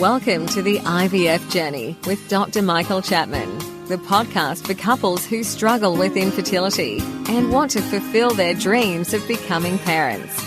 Welcome to the IVF Journey with Dr. Michael Chapman, the podcast for couples who struggle with infertility and want to fulfill their dreams of becoming parents.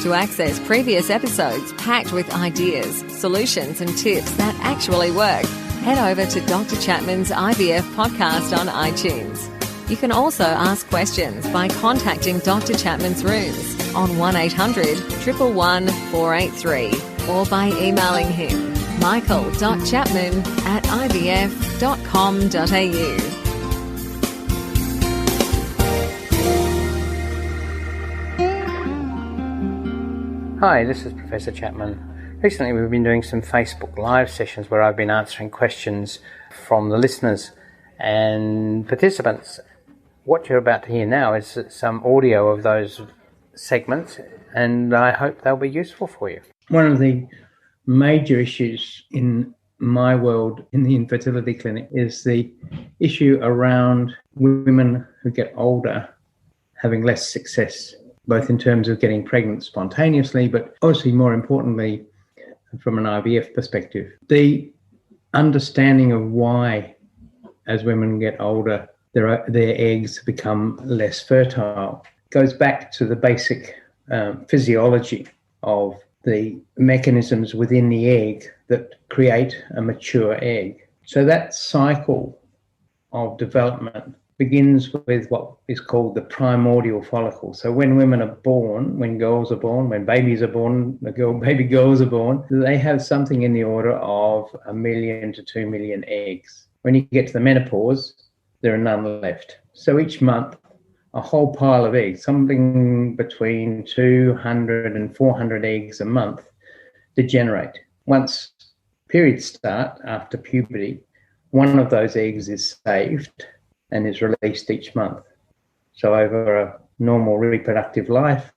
To access previous episodes packed with ideas, solutions and tips that actually work, head over to Dr. Chapman's IVF podcast on iTunes. You can also ask questions by contacting Dr. Chapman's rooms on 1-800-111-483 or by emailing him michael.chapman@ivf.com.au. Hi, this is Professor Chapman. Recently we've been doing some Facebook Live sessions where I've been answering questions from the listeners and participants. What you're about to hear now is some audio of those segments, and I hope they'll be useful for you. One of the major issues in my world in the infertility clinic is the issue around women who get older having less success, both in terms of getting pregnant spontaneously, but obviously more importantly from an IVF perspective. The understanding of why, as women get older, their eggs become less fertile goes back to the basic physiology of the mechanisms within the egg that create a mature egg. So that cycle of development begins with what is called the primordial follicle. So when women are born, when girls are born, when babies are born, baby girls are born, they have something in the order of 1 million to 2 million eggs. When you get to the menopause, there are none left. So each month, a whole pile of eggs, something between 200 and 400 eggs a month, degenerate. Once periods start after puberty, one of those eggs is saved and is released each month. So over a normal reproductive life,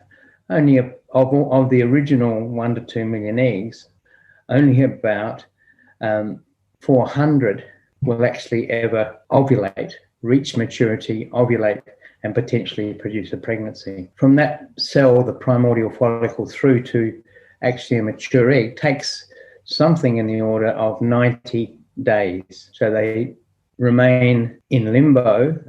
only of the original 1 to 2 million eggs, only about 400 will actually ever ovulate, reach maturity, ovulate, and potentially produce a pregnancy. From that cell, the primordial follicle, through to actually a mature egg takes something in the order of 90 days. So they remain in limbo,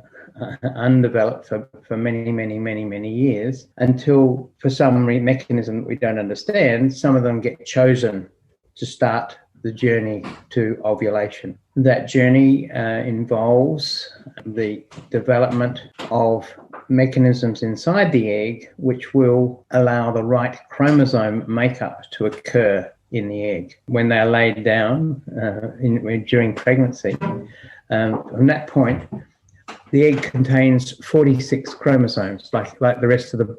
undeveloped for many years, until for some mechanism that we don't understand, some of them get chosen to start the journey to ovulation. That journey involves the development of mechanisms inside the egg which will allow the right chromosome makeup to occur in the egg when they are laid down during pregnancy. From that point, the egg contains 46 chromosomes, like the rest of the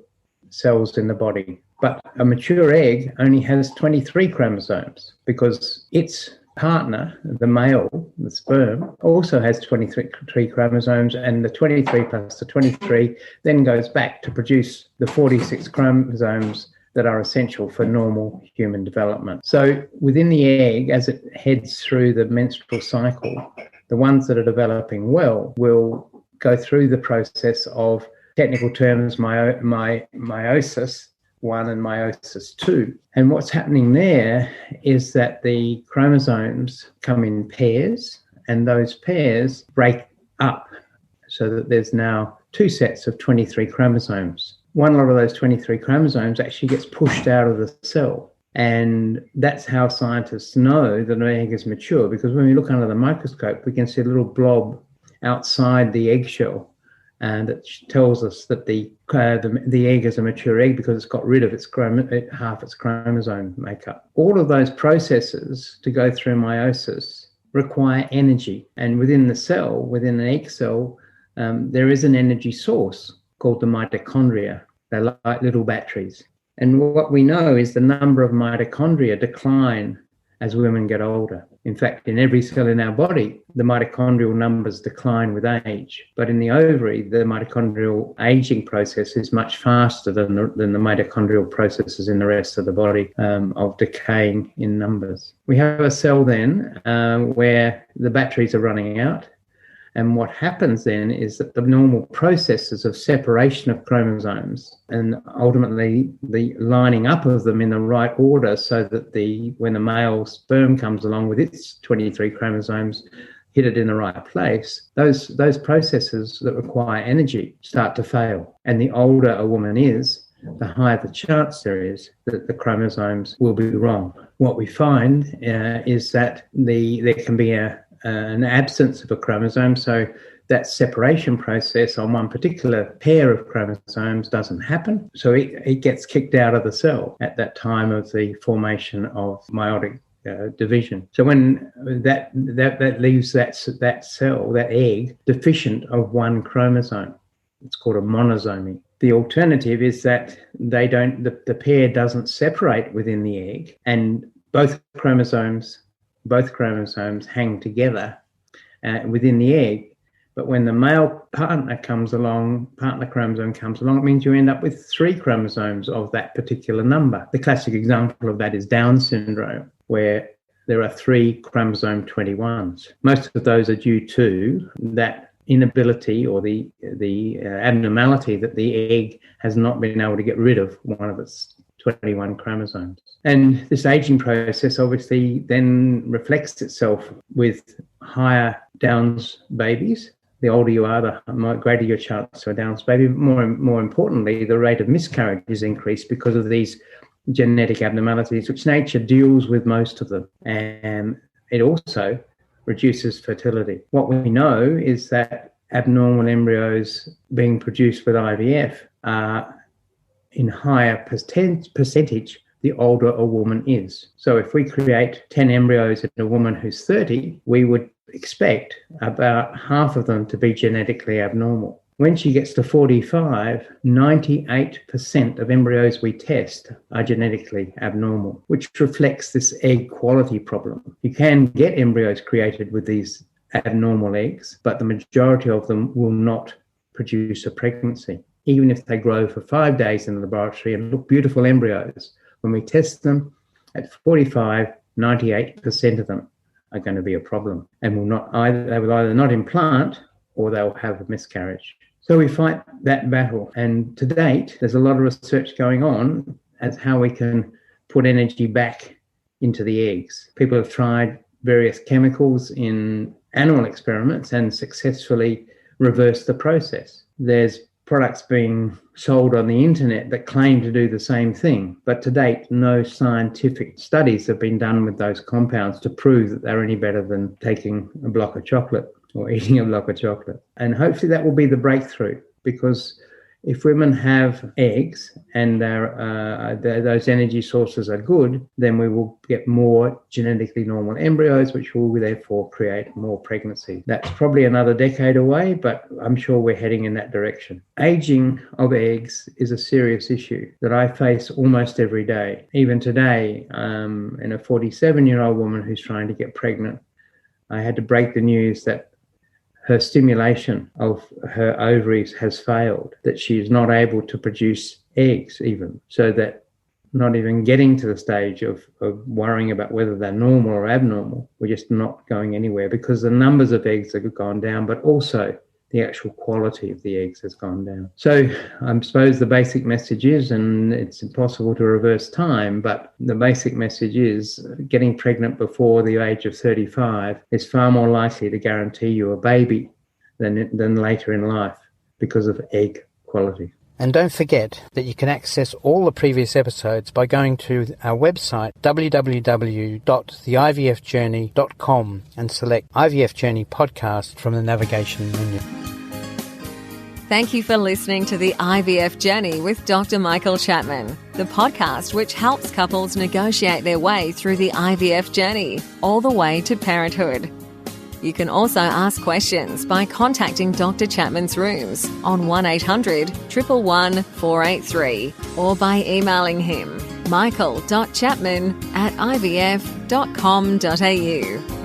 cells in the body. But a mature egg only has 23 chromosomes because its partner, the male, the sperm, also has 23 chromosomes, and the 23 plus the 23 then goes back to produce the 46 chromosomes that are essential for normal human development. So within the egg, as it heads through the menstrual cycle, the ones that are developing well will go through the process of, technical terms, meiosis 1 and meiosis 2. And what's happening there is that the chromosomes come in pairs, and those pairs break up so that there's now 2 sets of 23 chromosomes. One lot of those 23 chromosomes actually gets pushed out of the cell. And that's how scientists know that an egg is mature, because when we look under the microscope, we can see a little blob outside the eggshell, and that tells us that the egg is a mature egg because it's got rid of half its chromosome makeup. All of those processes to go through meiosis require energy, and within the cell, within an egg cell, there is an energy source called the mitochondria. They're like little batteries. And what we know is the number of mitochondria decline as women get older. In fact, in every cell in our body, the mitochondrial numbers decline with age. But in the ovary, the mitochondrial aging process is much faster than the mitochondrial processes in the rest of the body of decaying in numbers. We have a cell then where the batteries are running out, And what happens then is that the normal processes of separation of chromosomes and ultimately the lining up of them in the right order so that when the male sperm comes along with its 23 chromosomes, hit it in the right place, those processes that require energy start to fail. And the older a woman is, the higher the chance there is that the chromosomes will be wrong. What we find is that there can be an absence of a chromosome, so that separation process on one particular pair of chromosomes doesn't happen, so it gets kicked out of the cell at that time of the formation of meiotic division. So when that leaves that cell, that egg, deficient of one chromosome, it's called a monosomy. The alternative is that the pair doesn't separate within the egg, and both chromosomes hang together within the egg. But when the male partner chromosome comes along, it means you end up with 3 chromosomes of that particular number. The classic example of that is Down syndrome, where there are 3 chromosome 21s. Most of those are due to that inability or the abnormality that the egg has not been able to get rid of one of its 21 chromosomes. And this aging process obviously then reflects itself with higher Downs babies. The older you are, the greater your chance for a Downs baby. More importantly, the rate of miscarriage is increased because of these genetic abnormalities, which nature deals with most of them. And it also reduces fertility. What we know is that abnormal embryos being produced with IVF are in higher percentage the older a woman is. So if we create 10 embryos in a woman who's 30, we would expect about half of them to be genetically abnormal. When she gets to 45, 98% of embryos we test are genetically abnormal, which reflects this egg quality problem. You can get embryos created with these abnormal eggs, but the majority of them will not produce a pregnancy. Even if they grow for 5 days in the laboratory and look beautiful embryos, when we test them at 45, 98% of them are going to be a problem and they will either not implant or they'll have a miscarriage. So we fight that battle. And to date, there's a lot of research going on as how we can put energy back into the eggs. People have tried various chemicals in animal experiments and successfully reversed the process. There's products being sold on the internet that claim to do the same thing, but to date, no scientific studies have been done with those compounds to prove that they're any better than taking a block of chocolate or eating a block of chocolate. And hopefully that will be the breakthrough, because if women have eggs and those energy sources are good, then we will get more genetically normal embryos, which will therefore create more pregnancy. That's probably another decade away, but I'm sure we're heading in that direction. Aging of eggs is a serious issue that I face almost every day. Even today, in a 47-year-old woman who's trying to get pregnant, I had to break the news that her stimulation of her ovaries has failed, that she is not able to produce eggs even, so that not even getting to the stage of worrying about whether they're normal or abnormal, we're just not going anywhere because the numbers of eggs have gone down, but also the actual quality of the eggs has gone down. So I suppose the basic message is, and it's impossible to reverse time, but the basic message is getting pregnant before the age of 35 is far more likely to guarantee you a baby than later in life because of egg quality. And don't forget that you can access all the previous episodes by going to our website www.theivfjourney.com and select IVF Journey podcast from the navigation menu. Thank you for listening to the IVF Journey with Dr. Michael Chapman, the podcast which helps couples negotiate their way through the IVF journey, all the way to parenthood. You can also ask questions by contacting Dr. Chapman's rooms on 1800 111 483 or by emailing him michael.chapman@ivf.com.au.